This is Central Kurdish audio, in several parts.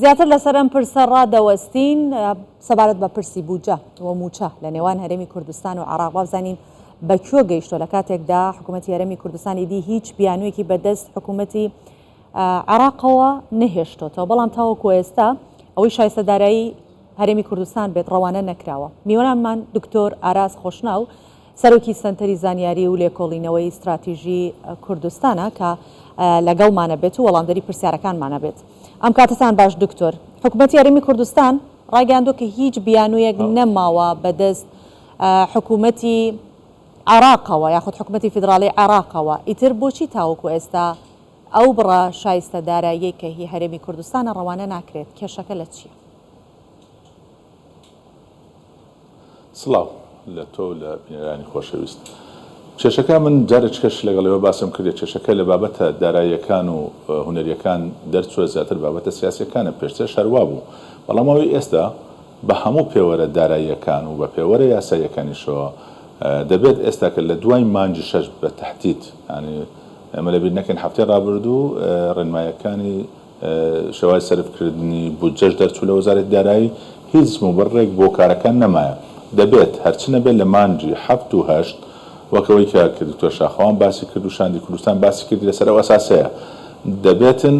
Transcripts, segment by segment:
زیاتر لەسەر ئەم پرسە ڕادەوەستین سەبارەت بە پرسی بووجە و موچە لە نێوان هەرێمی کوردستان و عێراق بزانین بەکوێ گەیشتۆ لە کاتێکدا حکوومەتی هەرێمی کوردستانی دی هیچ بیانوویەکی بەدەست حکوومەتی عێراقەوە نەهێشتۆتەوە، بەڵام تاوەکو ئێستا ئەوەی شایستەدارایی هەرێمی کوردستان بێت ڕەوانە نەکراوە. میوانمان دکتۆر ئاراس خۆشناو سەرۆکی سەنتەری زانیاری و لێکۆڵینەوەی استراتیژی کوردستانە کە لەگەڵمانە بێت و وەڵامدەری پرسیارەکانمانە بێت. ئەم کاتتان باش دکتۆر. حکوومەتی هەرێمی کوردستان ڕاگەیاندووە کە هیچ بیانوویەک نەماوە بەدەست حکوومەتی عێراقەوە یاخود حکوومەتی فیدراڵی عێراقەوە. ئیتر بۆچی تاوەکو ئێستا ئەو بڕە شایستەدارایی کە هی هەرێمی کوردستانە ڕەوانە ناکرێت؟ کێشەکە لە چییە؟ سڵاو لە تۆ لە بینەرانی خۆشەویست. کێشەکە من جارێک کەش لەگەڵەوە باسم کردێت. کێشەکە لە بابەتە داراییەکان و هونەریەکان دەرچووە زیاتر بابەتە سیاسیەکانە پێشتر شەروا بوو، بەڵام ئەوەی ئێستا بە هەموو پێوەرە داراییەکان و بە پێوەرە یاساییەکانیشەوە دەبێت ئێستا کە لە دوای مانجی شەش بە تەحدید ینی ئەمە لەبیر نەکەن هەفتەی ڕابردوو ڕێنمایەکانی شێوازی سەرفکردنی بودجەش دەرچوو لە وەزارەتی دارایی هیچ مبڕێک بۆ کارەکان نەمایە. دەبێت هەرچنە بێت لە مانجی هەفت و هەشت وەکەوەی کە دکتۆر شاخەوان باسی کرد و شاندی کوردستان باسی کردی لەسەر ئەو ئەساسەیە دەبێتن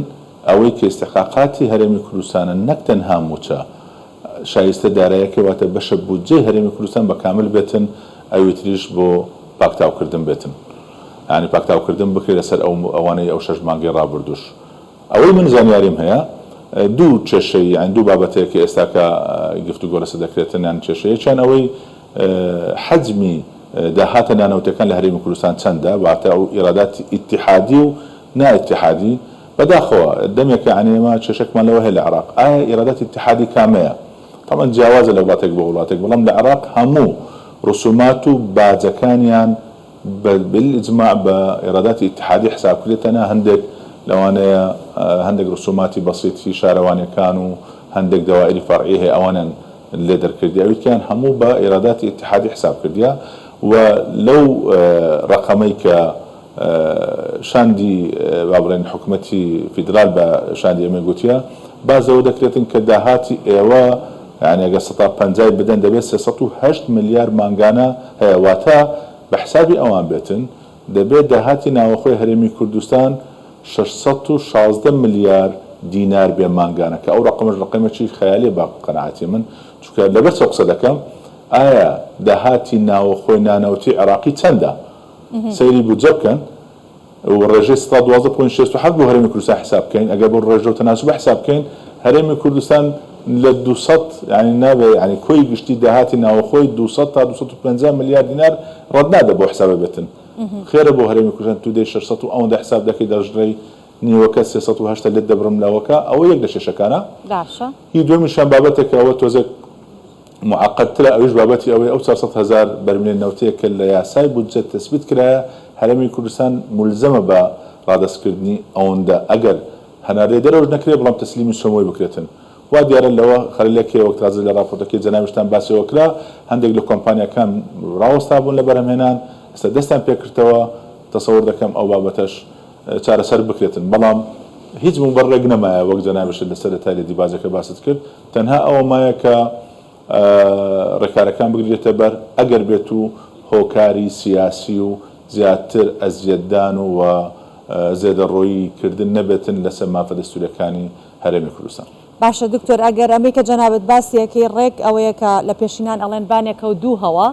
ئەوەی کە ئیستحقاقاتی هەرێمی کوردستانە نەک تەنها موچە شایستە داراییەکە واتە بەشە بودجەی هەرێمی کوردستان بە کامل بێتن، ئەوی تریش بۆ پاکتاوکردن بێتن، یعنی پاکتاوکردن بکرێت لەسەر ئەوانەی ئەو شەش مانگی ڕابردووش. ئەوەی من زانیاریم هەیە دوو کێشەی یان دوو بابەتەیە کە ئێستا کە گفتوگۆ لەسەر دەکرێتن یان کێشەیەکیان ئەوەی حەجمی داهاتە نانەوتەکان لە هەرێمی کوردستان چەندە، واتە ئەو ئیراداتی ئیتیحادی و نائیتیحادی بەداخەوە دەمێکە عنێمە کێشەکمان لەوە هەیە لە عێراق ئایا ئیراداتی ئیتیحادی کامەیە؟ طبعا جیاوازە لە وڵاتێک بۆ وڵاتێک، بەڵام لە عێراق هەموو ڕسومات و باجەکانیان بالإجماع بە ئیراداتی ئیتیحادی حسابکرێتەنە. هەندێک لەوانەیە هەندێک ڕسوماتی بەسیطی شارەوانیەکان و هەندێک دەوائری فەرعی هەیە ئەوانن لێ دەرکردیاویتیان هەموو بە ئیراداتی ئیتیحادی حساب کردیا و لەو ڕقەمەی کە شاندی بابڕێن حکوومەتی فیدرال بە شاندی ئەمە گوتیە بازەوە دەکرێتن کە داهاتی ئێوە یعنی ئەگە 150 بدەن دەبێت 308 ملیار مانگانە هەیە، واتە بە حسابی ئەوان بێتن دەبێت داهاتی ناوەخۆی هەرێمی کوردستان 616 ملیار دینار بێ مانگانە کە ئەو ڕقەمەکی خەیالی بە قەناعەتی من چونکە لەبەر چەو قسە دەکەم ئایا داهاتی ناوەخۆی نانەوتی عێراقی چەندە؟ سەیری بودجە بکەن و ڕێژەی 12.67 بۆ هەرێمی کوردستان حساب بکەین، ئەگەر بۆ ڕێژە و تەناسوب حساب بکەین هەرێمی کوردستان لە 200 ینی نابێ ینی کۆی گشتی داهاتی ناوەخۆی 200 تا 250 ملیار دینار ڕەت نادە بۆ حسابە بێتن. خێرە بۆ هەرێمی کوردستان تو دەی 600 و ئەوەندە حساب دەکەی دەژڕێی نیوەکە 380 لێت دەبرم لاوەکە ئەوە یەک لە شێشەکانە. هی دوێمیشان بابەتێکە ئەوە تۆزێک معقدترە، ئەوش بابەتی ئەوەی ئەو 400,000 بەرمیلێ نەوتەیە کە لە یاسای بودجە تەسبیت کرایە هەرێمی کوردستان مولزەمە بە ڕادەستکردنی ئەوەندە ئەگەر هەنارێ دەرەوەش نەکرێت بەڵام تەسلیمی سۆمۆی بکرێتن. وا دیارە لەوە خەلیلەکێ وەک تازە لە راپۆرتەکەی جەنابشتان باسیەوە کرا هەندێک لە کۆمپانیەکان ڕاوەستا بوون لە بەرهەمهێنان ئێستا دەستان پێکردەوە تەسەوور دەکەم ئەو بابەتەش چارەسەر بکرێتن، بەڵام هیچ مبەرڕێک نەمایە وەک جەنابشت لەسەر دەتای دیباجەکە باست کرد. تەنها ئەوە مایە کە ڕێکارەکان بگرێتە بەر ئەگەر بێت و هۆکاری سیاسی و زیاتر ئەزیەتدان و زێدەڕۆیی کردن نەبێتن لەسەر مافە دەستوریەکانی هەرێمی کوردستان. باشە دکتۆر، ئەگەر ئەمەی کە جەنابەت باسیەکەی ڕێک ئەوەیە کە لە پێشینان ئەڵێن بانێکە و دووهەوە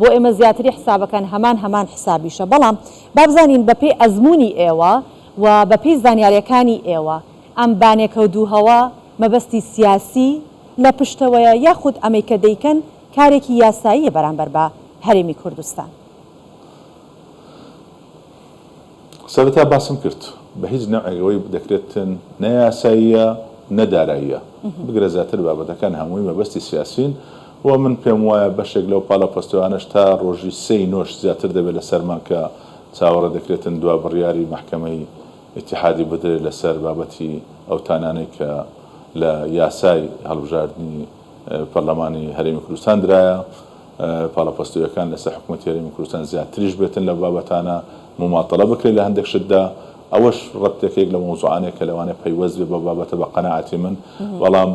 بۆ ئێمە زیاتری حسابەکان هەمان حسابیشە، بەڵام بابزانین بەپێی ئەزمموی ئێوە و بەپێی زانیاریەکانی ئێوە ئەم بانێکە و دووهەوە مەبەستی سیاسی لە پشتەوەیە یاخود ئەمەی کە دەیکەن کارێکی یاساییە بەرامبەر بە هەرێمی کوردستان؟ سەرەتا باسم کرد بە هیچ نەوعێکەوەی دەکرێتن نەیاساییە نەداراییە بگرە زیاتر بابەتەکان هەمووی مەبەستی سیاسین و من پێم وایە بەشێک لەو پاڵە پۆستەوانەش تا ڕۆژی 3 نۆش زیاتر دەبێت لە سەرمان کە چاوەڕە دەکرێتن دوا بڕیاری محکەمەی ئیتیحادی بدرێت لەسەر بابەتی ئەو تانانەی کە لە یاسای هەڵبژاردننی پەرلەمانی هەرێمی کوردستان درایە پاڵە پۆستەوەکان لەسەر حکوومەتی هەرێمی کوردستان زیاتریش بێتن لە بابەتانە مماتەڵە بکرێت لە هەندێک شتدا ئەوەش ڕەتێکێک لە مۆزوعانێک کە لەوانێ پەیوەست بێ بە بابەتە بە قەنەعەتی من بەڵام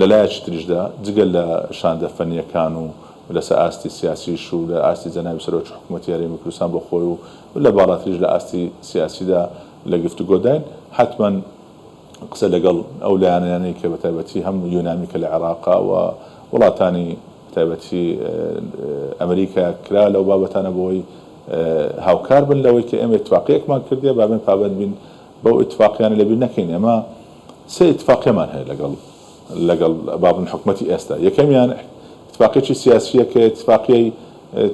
لەلایەکی تریشدا جگە لە شاندە فەنیەکان و لەسەر ئاستی سیاسیش و لە ئاستی جەنابی سەرۆکی حکوومەتی هەرێمی کوردستان بۆ خۆی و لە باڵاتریش لە ئاستی سیاسیدا لە گفتوگۆداین حتما قسە لەگەڵ ئەو لایەنانەی کە بەتایبەتی هەم یۆنامی کە لە عێراقا و وڵاتانی بەتایبەتی ئەمریکا کرا لەو بابەتانە بۆی هاوکار بن لەوەی کە ئێمە ئیتفاقیەکمان کردێ بابێن پابەند بین بەو ئیتفاقیانە لەبیر نەکەین ئێمە سێ ئیتفاقیەمان هەیە لەگەڵ بابن حکوومەتی ئێستا یەکەمیان اتفاقیەکی سیاسیە کە اتفاقیەی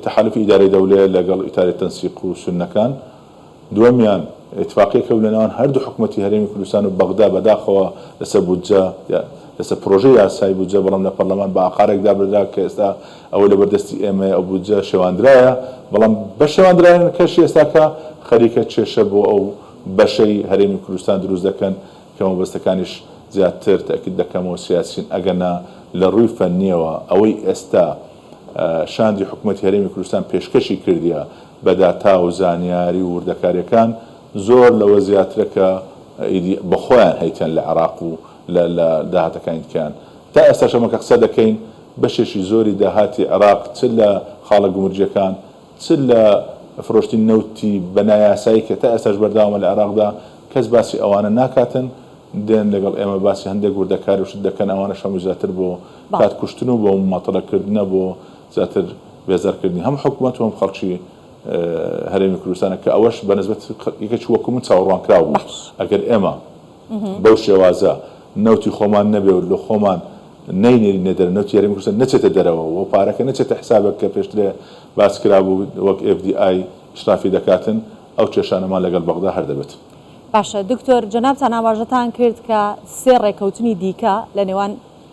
تحالف ئیدارەی دەولێ لەگەڵ ئیتاری تەنسیق و سونەکان دووەمیان اتفاقیەکە لەناوان هەردوو حکوومەتی هەرێمی کوردستان و بەغدا بەداخەوە لەسەر بودجە لەسەر پرۆژەی یاسایی بودجە بەڵام لە پەرلەمان بە ئاقارێکدا بردرا کە ئێستا ئەوە لە بەردەستی ئێمە ئەو بودجە شێواندرایە بەڵام بە شێواندرایەن کەشی ئێستاکە خەریکە چێشە بۆ ئەو بەشەی هەرێمی کوردستان دروست دەکەن کە مەبەستەکانیش زیاتر تاکید دەکەمەوە سیاسین ئەگەنا لە ڕووی فەنیەوە ئەوەی ئێستا شاندی حکوومەتی هەرێمی کوردستان پێشکەشی کردیە بە داتا و زانیاری و وردەکاریەکان زۆر لەوە زیاترە کە بەخۆیان هەیتەن لە عێراق و لە داهاتەکانی دیکەیان تا ئێستا شەمە کە قسە دەکەین بەشێکی زۆری داهاتی عێراق چ لە خاڵە گومرجەکان چ لە فرۆشتی نەوتی بەنایاسایی کە تا ئێستاش بەرداوامە لە عێراقدا کەس باسی ئەوانە ناکاتن دێن لەگەڵ ئێمە باسی هەندێک وردەکاری وشت دەکەن ئەوانە شەمە زیاتر بۆ کات کوشتن و بۆ مەتەڵەکردنە بۆ زیاتر بێزارکردنی هەم حکوومەت و هەم خەڵکی هەرێمی کوردستانە کە ئەوەش بەنسبەت یەکێکی وەکو من چاوەڕوانکراو بوو ئەگەر ئێمە بەو شێوازە نەوتی خۆمان نەبێ و لە خۆمان نەینێری نەدەرە نەوتی هەرێمی کوردستان نەچێتە دەرەوە و پارەکە نەچێتە حسابێک کە پێشترێ باس کرابوو وەک FDI ئیشرافی دەکاتن ئەو کێشانەمان لەگەڵ بەغدا هەر دەبێت. باشە دکتۆر جەنابتان ئاماژەتان کرد کە سێ ڕێکەوتنی دیکە لە نێوان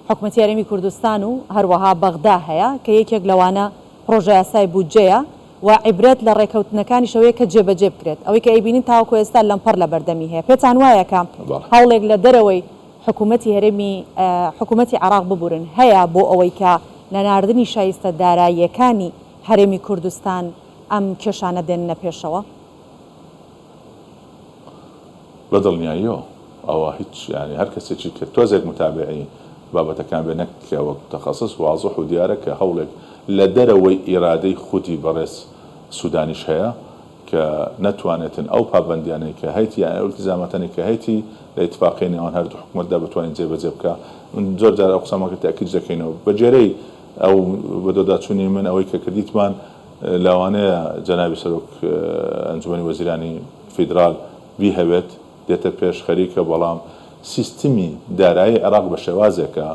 حکوومەتی هەرێمی کوردستان و هەروەها بەغدا هەیە کە یەکێک لەوانە پرۆژە یاسای بودجەیە و عیبرەت لە ڕێکەوتنەکانی شەوەیە کە جێبەجێ بکرێت ئەوەی کە ئەیبینین تاوەکو ئێستا لەمپەر لە بەردەمی هەیە پێتان وایە کە هەوڵێک لە دەرەوەی حکوومەتی عێراق ببورن هەیە بۆ ئەوەی کە لە ناردنی شایستە داراییەکانی هەرێمی کوردستان ئەم کێشانە دێننە پێشەوە؟ بەدڵنیاییەوە ئەوە هیچ ینی هەر کەسێکی کە تۆزێک متابعی بابەتەکان بێ نەکەوە تەخەسس واضح و دیارە کە هەوڵێک لە دەرەوەی ئیرادەی خودی بەڕێز سوودانیش هەیە کە نەتوانێتن ئەو پابندیانەی کە هەیتی یان ئەلتیزامەتانی کە هەیتی لە ئیتفاقی نێوان هەردوو حکوومەتدا بتوانین جێبەجێ بکە من زۆر جار ئەو قسەمەکە تاکید دەکەینەوە بەجێرەی ئەو بەدۆداچوونی من ئەوەی کە کردیتمان لەوانەیە جەنابی سەرۆک ئەنجومەنی وەزیرانی فیدرال بیهەوێت دێتە پێش خەریکە بەڵام سیستمی دارایی عێراق بە شێوازێکە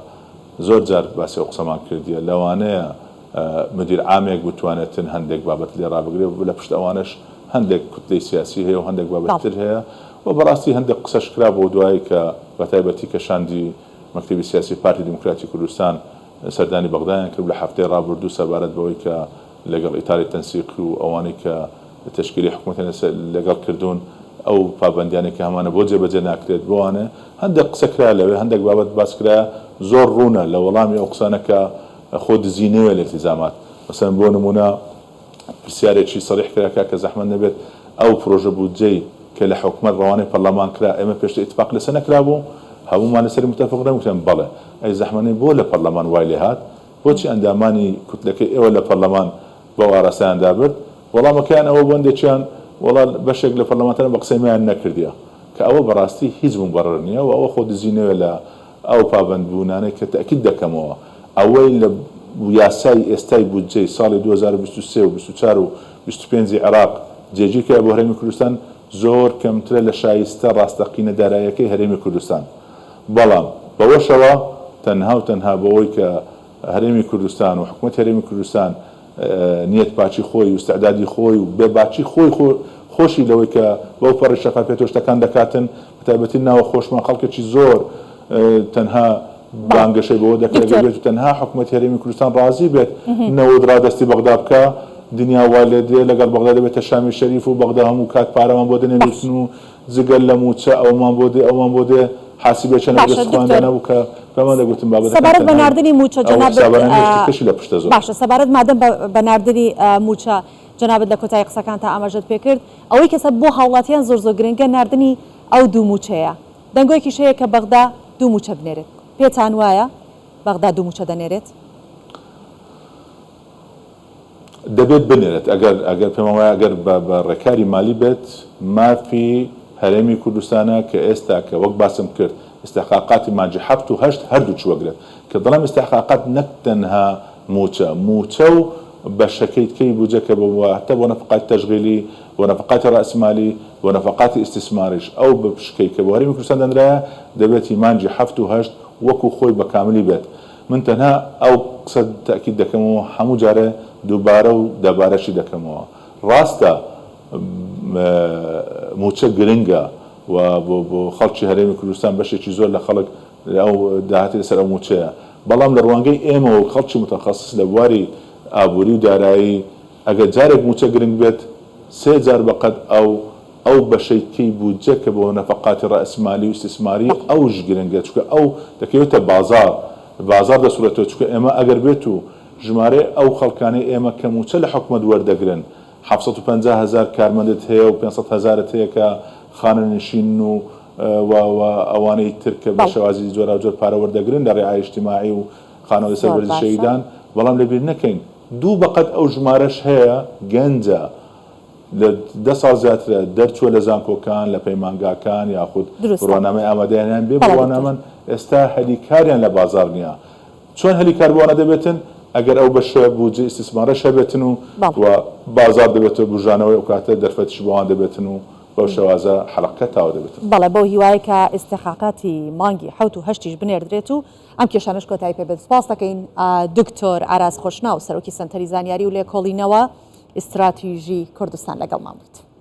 زۆر جار باسی ئەو قسەمان کردیە لەوانەیە مدیر عامێک بتوانێتن هەندێک بابەت لێ ڕابگرێ لە پشت ئەوانش هەندێک کوتلەی سیاسی هەیە و هەندێک بابەتتر هەیە و بەڕاستی هەندێک قسەش کرا بۆ دوایی کە بەتایبەتی کە شاندی مەکتەبی سیاسی پارتی دیموکراتی کوردستان سەردانی بەغدایان کرد لە هەفتەی ڕابردوو سەبارەت بەوەی کە لەگەڵ ئیتاری تەنسیق و ئەوانەی کە تشکیلی حکوومەتیان لەگەڵ کردوون ئەو پابندیانێک کە هەمانە بۆ جێبەجێ ناکرێت بۆوانە هەندێک قسە کرا لەوێ هەندێک بابەت باس کرا زۆر ڕوونە لە وەڵامی ئەو قسانەکە خۆ دزینەوە لە التیزامات مەسەڵەن بۆ نمونە پرسیارێکی سەریح کرا کە زەحمەت نەبێت ئەو پرۆژە بودجەی کە لە حکوومەت ڕەوانەی پەرلەمان کرا ئێمە پێشتر ئیتفاق لەسەر نەکرابوو هەموومان لەسەری متەفق نەبووین بەڵێ ئەی زەحمەتەی بۆ لە پەرلەمان وای لێ هات بۆچی ئەندامانی کوتلەکەی ئێوە لە پەرلەمان بەو ئاراستەیاندا برد وەڵامەکەیان ئەوە بۆندێکیان وەڵا بەشێک لە پەرلەمانتەرە بە قسەیان نەکردیە کە ئەوە بەڕاستی هیچ مبەرڕ نییە و ئەوە خۆ دزینەوە لە ئەو پابندبوونانەی کە تاکید دەکەمەوە ئەوەی لە یاسای ئێستای بودجەی ساڵی 2023 و 24 و 25 عێراق جێگیرکرا بۆ هەرێمی کوردستان زۆر کەمترە لە شایستە ڕاستەقینە داراییەکەی هەرێمی کوردستان بەڵام بەوەشەوە تەنها و تەنها بەوەی کە هەرێمی کوردستان و حکوومەت هەرێمی کوردستان نیەت پاچی خۆی و استعدادی خۆی و بێباچی خۆشی لەوەی کە بەو پەڕی شەفافیەتەوە شتەکان دەکاتن بەتایبەتی ناوە خۆشمان خەڵکێکی زۆر تەنها بانگەشەی بەوە دەکرێت بێت و تەنها حکوومەتی هەرێمی کوردستان ڕازی بێت نەوەد ڕادەستی بەغدا بکە دنیا وا لێ دێ لەگەڵ بەغدا دەبێتە شامی شەریف و بەغدا هەموو کات پارەمان بۆ دەنێنێتن و جگەل لە موچە ئەومان بۆ دێ ئەومان بۆ دێ حاسبێ چەند دەستخواندە نەبوو کە پێمان دەگوتن بابەت سەبارەت بە ناردنی موچە جەناب لە پشتە زۆر باشە سەبارەت مادەم بە ناردنی موچە جەنابەت لە کۆتایی قسەکان تا ئاماژەت پێکرد ئەوەی کەسە بۆ هاوڵاتیان زۆر گرنگە ناردنی ئەو دوو موچەیە دەنگۆیەکی شەیە کە بەغدا دوو موچە بنێرێت پێتان وایە بەغدا دوو موچە دەنێرێت دەبێت بنێرێت ئەگەر پێم وایە ئەگەر بە ڕێکاری مالی بێت مافی هەرێمی کوردستانە کە ئێستا کە وەک باسم کرد استحقاقاتی مانجی 7 و 8 هەردوو چوەگرێت کە دەڵام استحقاقات نەک تەنها موچە و بەشەکەی تکەی بوجە کە بواتە بۆ نەفقاتی تەشغیلی بۆ نەفقاتی ڕائسمالی بۆ نەفقاتی ئیستیسماریش ئەو بە پشکەی کە بۆ هەرێمی کوردستان دەنرایە دەبێتی مانجی 7 و 8 وەکو خۆی بە کاملی بێت من تەنها ئەو قسە تاکید دەکەمەوە هەموو جارە دووبارە و دەبارەشی دەکەمەوە ڕاستە موچە گرنگە و بۆ خەڵکی هەرێمی کوردستان بەشێکی زۆر لە خەڵک ئەو داهاتی لەسەر ئەو موچەیە بەڵام لە ڕوانگەی ئێمە و خەڵکی متەخەسیس لە بواری ئابووری و دارایی ئەگەر جارێک موچە گرنگ بێت 3 جار بەقەت ئەو بەشەیکەی بوجە کە بۆ نەفقاتی ڕائسمالی و استیسماری ئەوش گرنگە چونکە ئەو دەکەوێتە بازار دەسوورێتەوە چونکە ئێمە ئەگەر بێت و ژمارە ئەو خەڵکانەی ئێمە کە موچە لە حکومەت وەردەگرن 750,000 کارمەندت هەیە و 500,000 هەیە کە خانەنشین و ئەوانەی ترکە بە شێوازی جۆرا جۆر پارە وەردەگرن لە ڕێعای اجتیماعی و خانەوەی سەربەرزی شەهیدان بەڵام لەبیر نەکەین دوو بەقەت ئەو ژمارەش هەیە گەنجە لە 10 ساڵ زیاترە دەرچووە لە زانکۆکان لە پەیمانگاکان یاخود ڕۆنامەی ئامادەیانیان بێ بڕوانامەن ئێستا هەلیکاریان لە بازار نییە چۆن هەلیکار بۆوانە دەبێتن ئەگەر ئەو بەشە بوجێ ئیستیسمارە شەبێتن و بازار دەبێتەوە بژانەوەی ئەو کاتە دەرفەتیش بۆوان دەبێتن و بەو شێوازە حەڵەقەت تاوا دەبێتن بەڵێ بەو هیوایە کە ئیستحقاقاتی مانگی 7 و 8 بنێردرێت و ئەم کێشانش کۆتایی پێ بێت سپاس دەکەین دکتۆر ئاراز خۆشناو سەرۆکی سەنتەری زانیاری و لێکۆڵینەوە ئیستراتیژی کوردستان لەگەڵمان بوویت.